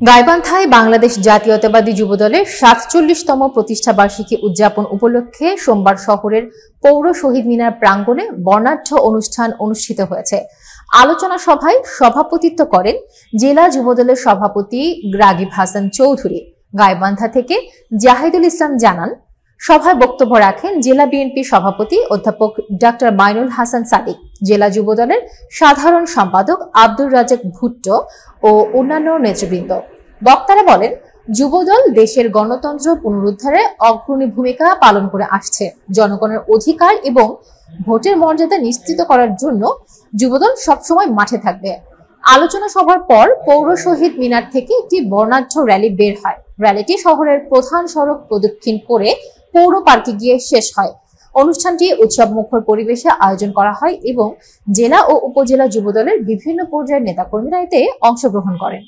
গাইবান্ধায় বাংলাদেশ জাতীয়তাবাদী যুবদলের ৪৭তম প্রতিষ্ঠা বার্ষিকী উদযাপন উপলক্ষে সোমবার শহরের পৌর শহীদ মিনার প্রাঙ্গণে বর্ণাঢ্য অনুষ্ঠান অনুষ্ঠিত হয়েছে। আলোচনা সভায় সভাপতিত্ব করেন জেলা যুবদলের সভাপতি রাগিব হাসান চৌধুরী। গাইবান্ধা থেকে জাহিদুল ইসলাম জানান, সভায় বক্তব্য রাখেন জেলা বিএনপি সভাপতি অধ্যাপক ডক্টর মাইনুল হাসান সাদিক, জেলা যুবদলের সাধারণ সম্পাদক আব্দুর রাজ্জাক ভুট্টো ও অন্যান্য নেতৃবৃন্দ। বক্তারা বলেন, যুবদল দেশের গণতন্ত্র পুনরুদ্ধারে অগ্রণী ভূমিকা পালন করে আসছে। জনগণের অধিকার এবং ভোটের মর্যাদা নিশ্চিত করার জন্য যুবদল সবসময় মাঠে থাকবে। আলোচনা সভার পর পৌর শহীদ মিনার থেকে একটি বর্ণাঢ্য র্যালি বের হয়। র্যালিটি শহরের প্রধান সড়ক প্রদক্ষিণ করে পৌর পার্কে গিয়ে শেষ হয়। অনুষ্ঠানটি উৎসব মুখর পরিবেশে আয়োজন করা হয় এবং জেলা ও উপজেলা যুবদলের বিভিন্ন পর্যায়ের নেতাকর্মীরা এতে অংশগ্রহণ করেন।